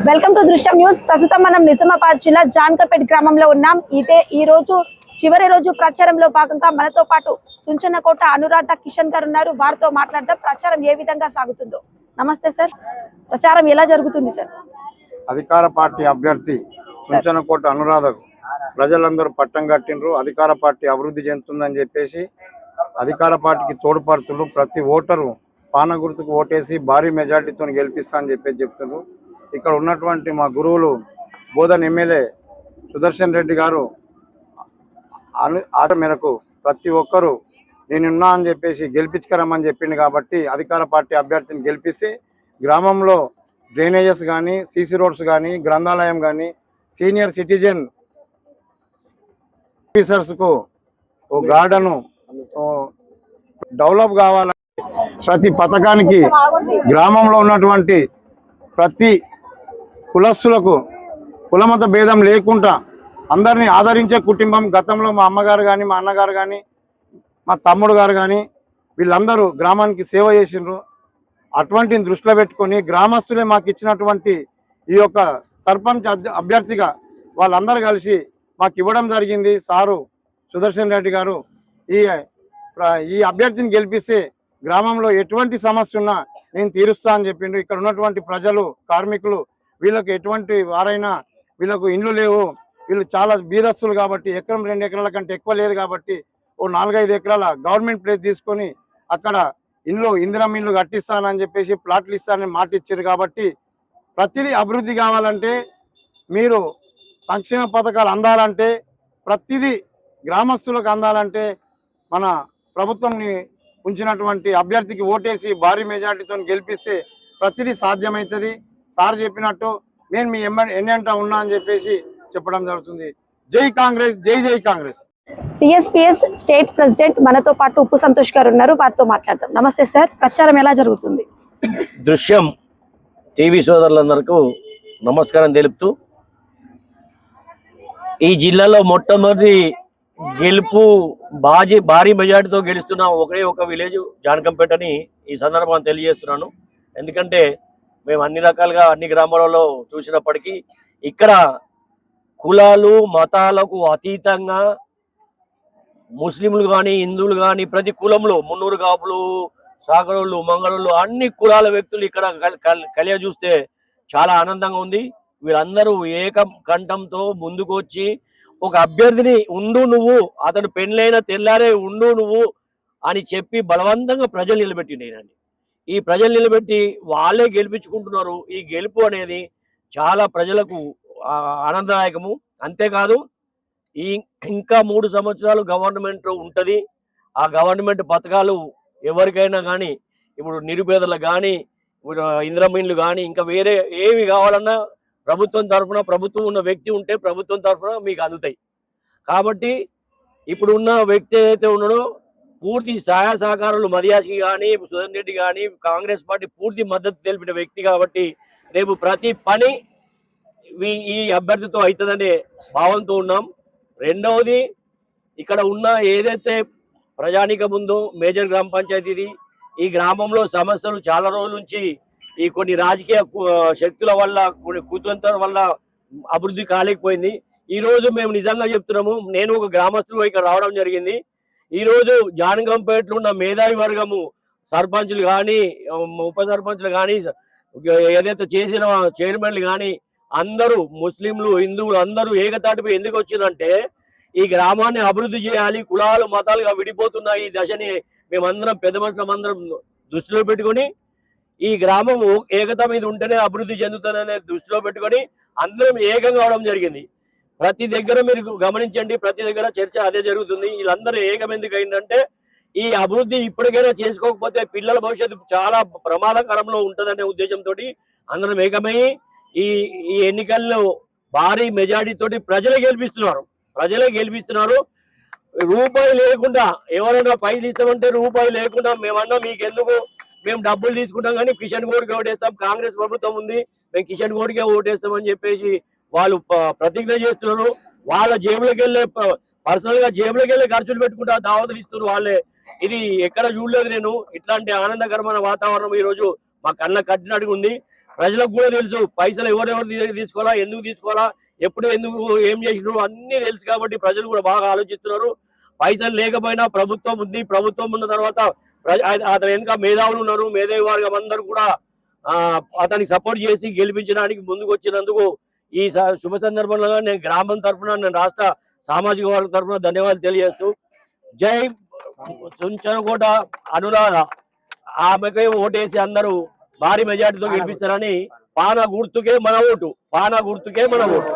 Welcome to దృశ్యం news. ప్రస్తుతం మనం నిజామాబాద్ జిల్లా జాన్కపేట్ గ్రామంలో ఉన్నాం. ఈ రోజు చివరి రోజు ప్రచారంలో భాగంగా మనతో పాటు సుంచనకోట అనురాధ కిషన్ గారు ఉన్నారు. వారితో మాట్లాడదాం. ప్రచారం ఏ విధంగా సాగుతుందో. నమస్తే సార్, ప్రచారం ఎలా జరుగుతుంది సార్? అధికార పార్టీ అభ్యర్థి సుంచనకోట అనురాధ ప్రజలందరూ పట్టం కట్టినరు. అధికార పార్టీ అభివృద్ధి చెందుతుందని చెప్పేసి అధికార పార్టీకి తోడ్పడుతున్నారు. ప్రతి ఓటరు పాన గుర్తుకు ఓటేసి భారీ మెజార్టీతో గెలిపిస్తా అని చెప్పేసి చెప్తున్నారు. ఇక్కడ ఉన్నటువంటి మా గురువులు బోధన్ ఎమ్మెల్యే సుదర్శన్ రెడ్డి గారు ఆట మేరకు ప్రతి ఒక్కరూ నేనున్నా అని చెప్పేసి గెలిపించుకరమ్మని చెప్పింది. కాబట్టి అధికార పార్టీ అభ్యర్థిని గెలిపిస్తే గ్రామంలో డ్రైనేజెస్ కానీ, సీసీ రోడ్స్ కానీ, గ్రంథాలయం కానీ, సీనియర్ సిటిజన్ ఆఫీసర్స్కు ఓ గార్డెను డెవలప్ కావాలని ప్రతి పథకానికి గ్రామంలో ఉన్నటువంటి ప్రతి కులస్తులకు కులమత భేదం లేకుండా అందరినీ ఆదరించే కుటుంబం. గతంలో మా అమ్మగారు కానీ, మా అన్నగారు కానీ, మా తమ్ముడు గారు కానీ వీళ్ళందరూ గ్రామానికి సేవ చేసిండ్రు. అటువంటిని దృష్టిలో పెట్టుకొని గ్రామస్తులే మాకు ఇచ్చినటువంటి ఈ యొక్క సర్పంచ్ అభ్యర్థిగా వాళ్ళందరూ కలిసి మాకు ఇవ్వడం జరిగింది. సారు సుదర్శన్ రెడ్డి గారు ఈ అభ్యర్థిని గెలిపిస్తే గ్రామంలో ఎటువంటి సమస్య ఉన్నా నేను తీరుస్తా అని చెప్పిండు. ఇక్కడ ఉన్నటువంటి ప్రజలు, కార్మికులు వీళ్ళకు ఎటువంటి వారైనా వీళ్ళకు ఇండ్లు లేవు, వీళ్ళు చాలా బీదస్తులు కాబట్టి ఎకరం 2 ఎకరాల కంటే ఎక్కువ లేదు కాబట్టి ఓ 4-5 ఎకరాల గవర్నమెంట్ ప్లేస్ తీసుకొని అక్కడ ఇందిరం ఇండ్లు కట్టిస్తానని చెప్పేసి ప్లాట్లు ఇస్తానని మాట ఇచ్చారు. కాబట్టి ప్రతిదీ అభివృద్ధి కావాలంటే, మీరు సంక్షేమ పథకాలు అందాలంటే, ప్రతిదీ గ్రామస్తులకు అందాలంటే మన ప్రభుత్వంని ఉంచినటువంటి అభ్యర్థికి ఓటేసి భారీ మెజార్టీతో గెలిపిస్తే ప్రతిదీ సాధ్యమవుతుంది. సార్ చెప్పినట్టు నేను మీ ఎన్నంటా ఉన్నా అని చెప్పేసి చెప్పడం జరుగుతుంది. జై కాంగ్రెస్, జై జై కాంగ్రెస్. టిఎస్పిఎస్ స్టేట్ ప్రెసిడెంట్ మనతో పాటు ఉప్పు సంతోష్ గారు ఉన్నారు. వారితో మాట్లాడదాం. నమస్తే సార్, ప్రచారం ఎలా జరుగుతుంది? దృశ్యం టీవీ సోదరులందరికీ నమస్కారం తెలుపుతూ, ఈ జిల్లాలో మొట్టమొదటి గెలుపు భారీ మెజార్టీతో గెలుస్తున్న ఒకే ఒక విలేజ్ జానకంపేట అని ఈ సందర్భంగా తెలియజేస్తున్నాను. ఎందుకంటే మేము అన్ని రకాలుగా అన్ని గ్రామాలలో చూసినప్పటికీ ఇక్కడ కులాలు మతాలకు అతీతంగా ముస్లింలు కానీ, హిందువులు కానీ, ప్రతి కులంలో మున్నూరు కాపులు, సాగరోళ్ళు, మంగళోళ్ళు అన్ని కులాల వ్యక్తులు ఇక్కడ కలియ చూస్తే చాలా ఆనందంగా ఉంది. వీళ్ళందరూ ఏక కంఠంతో ముందుకు వచ్చి ఒక అభ్యర్థిని ఉండు నువ్వు, అతను పెళ్ళైన తెల్లారే ఉండు నువ్వు అని చెప్పి బలవంతంగా ప్రజలు నిలబెట్టిండేనండి. ఈ ప్రజలు నిలబెట్టి వాళ్ళే గెలిపించుకుంటున్నారు. ఈ గెలుపు అనేది చాలా ప్రజలకు ఆనందదాయకము. అంతేకాదు ఇంకా 3 సంవత్సరాలు గవర్నమెంట్ ఉంటుంది. ఆ గవర్నమెంట్ పథకాలు ఎవరికైనా కానీ, ఇప్పుడు నిరుపేదలకు కానీ, ఇప్పుడు ఇంద్రమీన్లు కానీ, ఇంకా వేరే ఏవి కావాలన్నా ప్రభుత్వం తరఫున, ప్రభుత్వం ఉన్న వ్యక్తి ఉంటే ప్రభుత్వం తరఫున మీకు అందుతాయి. కాబట్టి ఇప్పుడు ఉన్న వ్యక్తి ఏదైతే ఉన్నాడో పూర్తి సహాయ సహకారాలు మదియాసికి కానీ, సుధన్ రెడ్డి కానీ, కాంగ్రెస్ పార్టీ పూర్తి మద్దతు తెలిపిన వ్యక్తి కాబట్టి రేపు ప్రతి పని ఈ అభ్యర్థితో అవుతుందనే భావంతో ఉన్నాం. రెండవది, ఇక్కడ ఉన్న ఏదైతే ప్రజానికం ఉందో మేజర్ గ్రామ పంచాయతీది, ఈ గ్రామంలో సమస్యలు చాలా రోజుల నుంచి ఈ కొన్ని రాజకీయ శక్తుల వల్ల, కొన్ని కుతంత్రాల వల్ల అభివృద్ధి కాలేకపోయింది. ఈ రోజు మేము నిజంగా చెప్తున్నాము, నేను ఒక గ్రామస్తులు ఇక్కడ రావడం జరిగింది. ఈ రోజు జానకంపేటలో ఉన్న మేధావి వర్గము, సర్పంచులు కానీ, ఉప సర్పంచులు కానీ, ఏదైతే చేసిన చైర్మన్లు కానీ అందరూ ముస్లింలు, హిందువులు అందరూ ఏకతాటిపై ఎందుకు వచ్చిందంటే ఈ గ్రామాన్ని అభివృద్ధి చేయాలి. కులాలు మతాలుగా విడిపోతున్న ఈ దశని మేమందరం పెద్ద మనుషులందరం దృష్టిలో పెట్టుకొని ఈ గ్రామం ఏకత మీద ఉంటేనే అభివృద్ధి చెందుతుందనే దృష్టిలో పెట్టుకొని అందరం ఏకంగా అవడం జరిగింది. ప్రతి దగ్గర మీరు గమనించండి, ప్రతి దగ్గర చర్చ అదే జరుగుతుంది. వీళ్ళందరూ ఏకం ఎందుకు అయిందంటే ఈ అభివృద్ధి ఇప్పటికైనా చేసుకోకపోతే పిల్లల భవిష్యత్తు చాలా ప్రమాదకరంలో ఉంటుందనే ఉద్దేశంతో అందరం ఏకమై ఈ ఎన్నికల్లో భారీ మెజారిటీ తోటి ప్రజలే గెలిపిస్తున్నారు. రూపాయి లేకుండా, ఎవరైనా పైసలు ఇస్తామంటే రూపాయి లేకుండా మేమన్నా మీకెందుకు, మేము డబ్బులు తీసుకుంటాం కానీ కిషన్ గౌడ్కి ఓటేస్తాం, కాంగ్రెస్ ప్రభుత్వం ఉంది మేము కిషన్ గౌడ్కే ఓటేస్తామని చెప్పేసి వాళ్ళు ప్రతిజ్ఞ చేస్తున్నారు. వాళ్ళ జేబులకు వెళ్ళే పర్సనల్ గా జేబులకు వెళ్ళే ఖర్చులు పెట్టుకుంటా దావతులు ఇస్తున్నారు వాళ్ళే. ఇది ఎక్కడ చూడలేదు నేను. ఇట్లాంటి ఆనందకరమైన వాతావరణం ఈ రోజు మా కళ్ళ కట్టినట్టుగా ఉంది. ప్రజలకు కూడా తెలుసు పైసలు ఎవరెవరు తీసుకోవాలా, ఎందుకు తీసుకోవాలా, ఎప్పుడు ఎందుకు ఏం చేసినారు అన్ని తెలుసు. కాబట్టి ప్రజలు కూడా బాగా ఆలోచిస్తున్నారు. పైసలు లేకపోయినా ప్రభుత్వం ఉంది, ప్రభుత్వం ఉన్న తర్వాత అతని వెనుక మేధావులు ఉన్నారు, మేధావి వర్గం అందరూ కూడా అతనికి సపోర్ట్ చేసి గెలిపించడానికి ముందుకు వచ్చినందుకు ఈ శుభ సందర్భంలో నేను గ్రామం తరఫున, నేను రాష్ట్ర సామాజిక వర్గం తరఫున ధన్యవాదాలు తెలియజేస్తూ జై చుంచనకోట అనురాధ ఆమెకే ఓటేసి అందరూ భారీ మెజార్టీతో గెలిపిస్తారని పాన గుర్తుకే మన ఓటు, పాన గుర్తుకే మన ఓటు.